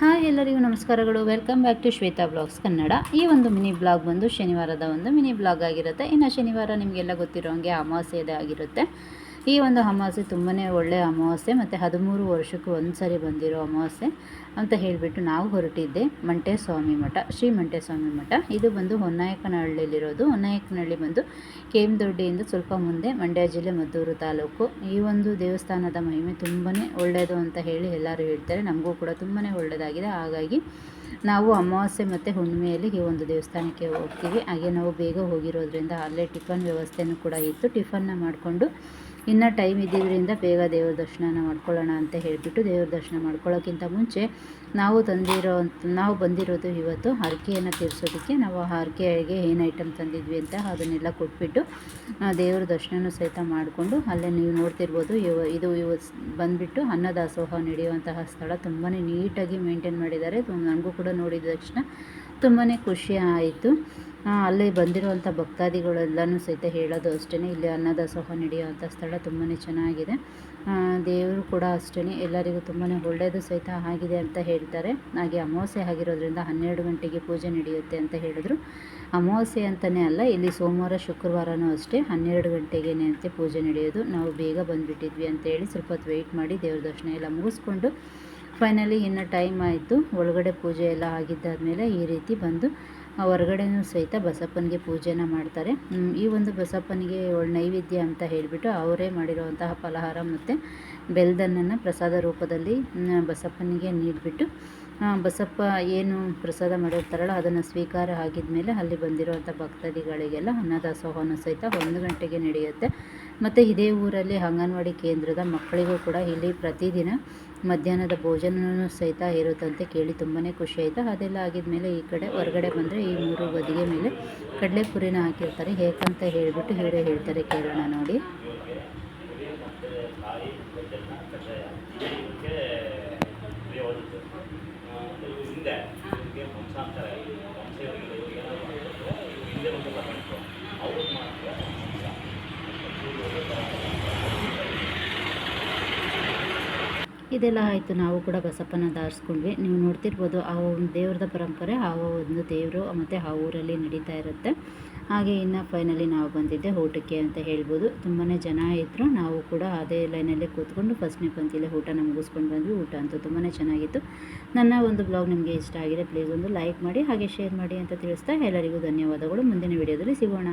Hi ಎಲ್ಲರಿಗೂ ನಮಸ್ಕಾರಗಳು. Welcome back to Shweta blogs Kannada. ಈ ಒಂದು ಮಿನಿ ಬ್ಲಾಗ್ ಬಂದು ಶನಿವಾರದ ಒಂದು ಮಿನಿ ಬ್ಲಾಗ್ ಆಗಿರುತ್ತೆ. ಇನ್ನು ಶನಿವಾರ ನಿಮಗೆಲ್ಲ ಗೊತ್ತಿರೋ ಹಾಗೆ ಅಮಾವಾಸ್ಯೆ ಆಗಿರುತ್ತೆ. ಈ ಒಂದು ಅಮಾವಾಸ್ಯೆ ತುಂಬಾ ಒಳ್ಳೆಯ ಅಮಾವಾಸ್ಯೆ ಮತ್ತು 13 ವರ್ಷಕ್ಕೆ ಒಂದು ಸರಿ ಬಂದಿರೋ ಅಮಾವಾಸ್ಯೆ ಅಂತ ಹೇಳಿಬಿಟ್ಟು ನಾವು ಹೊರಟಿದ್ದೆ ಮಂಟೇಸ್ವಾಮಿ ಮಠ, ಶ್ರೀ ಮಂಟೇಸ್ವಾಮಿ ಮಠ. ಇದು ಬಂದು ಹೊನ್ನಾಯಕನಹಳ್ಳಿಯಲ್ಲಿರೋದು. ಹೊನ್ನಾಯಕನಹಳ್ಳಿ ಬಂದು ಕೆಮ್ಮದೊಡ್ಡಿಯಿಂದ ಸ್ವಲ್ಪ ಮುಂದೆ, ಮಂಡ್ಯ ಜಿಲ್ಲೆ, ಮದ್ದೂರು ತಾಲೂಕು. ಈ ಒಂದು ದೇವಸ್ಥಾನದ ಮಹಿಮೆ ತುಂಬಾ ಒಳ್ಳೆಯದು ಅಂತ ಹೇಳಿ ಎಲ್ಲರೂ ಹೇಳ್ತಾರೆ. ನಮಗೂ ಕೂಡ ತುಂಬಾ ಒಳ್ಳೆಯದಾಗಿದೆ. ಹಾಗಾಗಿ ನಾವು ಅಮಾವಾಸ್ಯೆ ಮತ್ತು ಹುಣ್ಣಿಮೆಯಲ್ಲಿ ಈ ಒಂದು ದೇವಸ್ಥಾನಕ್ಕೆ ಹೋಗ್ತೀವಿ. ಹಾಗೆ ನಾವು ಬೇಗ ಹೋಗಿರೋದ್ರಿಂದ ಅಲ್ಲೇ ಟಿಫನ್ ವ್ಯವಸ್ಥೆಯೂ ಕೂಡ ಇತ್ತು. ಟಿಫನ್ನ ಮಾಡಿಕೊಂಡು ಇನ್ನೂ ಟೈಮ್ ಇದ್ದಿದ್ದರಿಂದ ಬೇಗ ದೇವ್ರ ದರ್ಶನ ಮಾಡ್ಕೊಳ್ಳೋಣ ಅಂತ ಹೇಳಿಬಿಟ್ಟು ದೇವ್ರ ದರ್ಶನ ಮಾಡ್ಕೊಳ್ಳೋಕ್ಕಿಂತ ಮುಂಚೆ ನಾವು ಬಂದಿರೋದು ಇವತ್ತು ಹರಕೆಯನ್ನು ತೀರಿಸೋದಕ್ಕೆ. ನಾವು ಹರಕೆಗೆ ಏನು ಐಟಮ್ ತಂದಿದ್ವಿ ಅಂತ ಅದನ್ನೆಲ್ಲ ಕೊಟ್ಬಿಟ್ಟು ದೇವ್ರ ದರ್ಶನ ಸಹಿತ ಮಾಡಿಕೊಂಡು ಅಲ್ಲೇ ನೀವು ನೋಡ್ತಿರ್ಬೋದು. ಇದು ಬಂದುಬಿಟ್ಟು ಅನ್ನದಾಸೋಹ ನಡೆಯುವಂತಹ ಸ್ಥಳ. ತುಂಬಾ ನೀಟಾಗಿ ಮೇಂಟೈನ್ ಮಾಡಿದ್ದಾರೆ. ನನಗೂ ಕೂಡ ನೋಡಿದ ತಕ್ಷಣ ತುಂಬಾ ಖುಷಿ ಆಯಿತು. ಅಲ್ಲಿ ಬಂದಿರುವಂಥ ಭಕ್ತಾದಿಗಳೆಲ್ಲನೂ ಸಹಿತ ಹೇಳೋದು ಅಷ್ಟೇ, ಇಲ್ಲಿ ಅನ್ನದಾಸೋಹ ನಡೆಯುವಂಥ ಸ್ಥಳ ತುಂಬಾ ಚೆನ್ನಾಗಿದೆ. ದೇವರು ಕೂಡ ಅಷ್ಟೇ ಎಲ್ಲರಿಗೂ ತುಂಬಾ ಒಳ್ಳೆಯದು ಸಹಿತ ಆಗಿದೆ ಅಂತ ಹೇಳ್ತಾರೆ. ಹಾಗೆ ಅಮಾವಾಸ್ಯೆ ಆಗಿರೋದ್ರಿಂದ 12 ಗಂಟೆಗೆ ಪೂಜೆ ನಡೆಯುತ್ತೆ ಅಂತ ಹೇಳಿದ್ರು. ಅಮಾವಾಸ್ಯೆ ಅಂತಲೇ ಅಲ್ಲ, ಇಲ್ಲಿ ಸೋಮವಾರ ಶುಕ್ರವಾರನೂ ಅಷ್ಟೇ 12 ಗಂಟೆಗೇ ಅಂತೆ ಪೂಜೆ ನಡೆಯೋದು. ನಾವು ಬೇಗ ಬಂದುಬಿಟ್ಟಿದ್ವಿ ಅಂತೇಳಿ ಸ್ವಲ್ಪ ಹೊತ್ತು ವೆಯ್ಟ್ ಮಾಡಿ ದೇವ್ರ ದರ್ಶನ ಎಲ್ಲ ಮುಗಿಸ್ಕೊಂಡು ಫೈನಲಿ ಇನ್ನು ಟೈಮ್ ಆಯಿತು. ಒಳಗಡೆ ಪೂಜೆ ಎಲ್ಲ ಆಗಿದ್ದಾದಮೇಲೆ ಈ ರೀತಿ ಬಂದು ಹೊರಗಡೆನೂ ಸಹಿತ ಬಸಪ್ಪನಿಗೆ ಪೂಜೆನ ಮಾಡ್ತಾರೆ. ಈ ಒಂದು ಬಸಪ್ಪನಿಗೆ ನೈವೇದ್ಯ ಅಂತ ಹೇಳಿಬಿಟ್ಟು ಅವರೇ ಮಾಡಿರುವಂತಹ ಫಲಹಾರ ಮತ್ತು ಬೆಲ್ಲದನ್ನನ್ನು ಪ್ರಸಾದ ರೂಪದಲ್ಲಿ ಬಸಪ್ಪನಿಗೆ ನೀಡಿಬಿಟ್ಟು ಬಸಪ್ಪ ಏನು ಪ್ರಸಾದ ಮಾಡಿರ್ತಾರಲ್ಲ ಅದನ್ನು ಸ್ವೀಕಾರ ಆಗಿದ್ಮೇಲೆ ಅಲ್ಲಿ ಬಂದಿರುವಂಥ ಭಕ್ತಾದಿಗಳಿಗೆಲ್ಲ ಅನ್ನದಾಸೋಹನೂ ಸಹಿತ 1 ಗಂಟೆಗೆ ನಡೆಯುತ್ತೆ. ಮತ್ತು ಇದೇ ಊರಲ್ಲಿ ಅಂಗನವಾಡಿ ಕೇಂದ್ರದ ಮಕ್ಕಳಿಗೂ ಕೂಡ ಇಲ್ಲಿ ಪ್ರತಿದಿನ ಮಧ್ಯಾಹ್ನದ ಭೋಜನವೂ ಸಹಿತ ಇರುತ್ತಂತೆ. ಕೇಳಿ ತುಂಬಾ ಖುಷಿ ಆಯಿತು. ಅದೆಲ್ಲ ಆಗಿದ್ಮೇಲೆ ಈ ಕಡೆ ಹೊರಗಡೆ ಬಂದರೆ ಈ 3 ಗದಿಗೆ ಮೇಲೆ ಕಡಲೆಪುರಿನ ಹಾಕಿರ್ತಾರೆ. ಹೇಗಂತ ಹೇಳಿಬಿಟ್ಟು ಹೇಳ್ತಾರೆ, ಕೇಳೋಣ ನೋಡಿ. ಇದೆಲ್ಲ ಆಯಿತು. ನಾವು ಕೂಡ ಬಸಪ್ಪನ ದಾರಿಸ್ಕೊಂಡ್ವಿ. ನೀವು ನೋಡ್ತಿರ್ಬೋದು ಆ ಒಂದು ದೇವ್ರದ ಪರಂಪರೆ ಆ ಒಂದು ದೇವರು ಮತ್ತು ಆ ಊರಲ್ಲಿ ನಡೀತಾ ಇರುತ್ತೆ. ಹಾಗೆ ಇನ್ನು ಫೈನಲಿ ನಾವು ಬಂದಿದ್ದೆ ಊಟಕ್ಕೆ ಅಂತ ಹೇಳ್ಬೋದು. ತುಂಬಾ ಜನ ಇದ್ದರು. ನಾವು ಕೂಡ ಅದೇ ಲೈನಲ್ಲೇ ಕೂತ್ಕೊಂಡು ಫಸ್ಟ್ನೇ ಪಂಕ್ತಿಲೇ ಊಟನ ಮುಗಿಸ್ಕೊಂಡು ಬಂದ್ವಿ. ಊಟ ಅಂತೂ ತುಂಬಾ ಚೆನ್ನಾಗಿತ್ತು. ನನ್ನ ಒಂದು ಬ್ಲಾಗ್ ನಿಮಗೆ ಇಷ್ಟ ಆಗಿದೆ ಪ್ಲೀಸ್ ಒಂದು ಲೈಕ್ ಮಾಡಿ ಹಾಗೆ ಶೇರ್ ಮಾಡಿ ಅಂತ ತಿಳಿಸ್ತಾ ಎಲ್ಲರಿಗೂ ಧನ್ಯವಾದಗಳು. ಮುಂದಿನ ವಿಡಿಯೋದಲ್ಲಿ ಸಿಗೋಣ.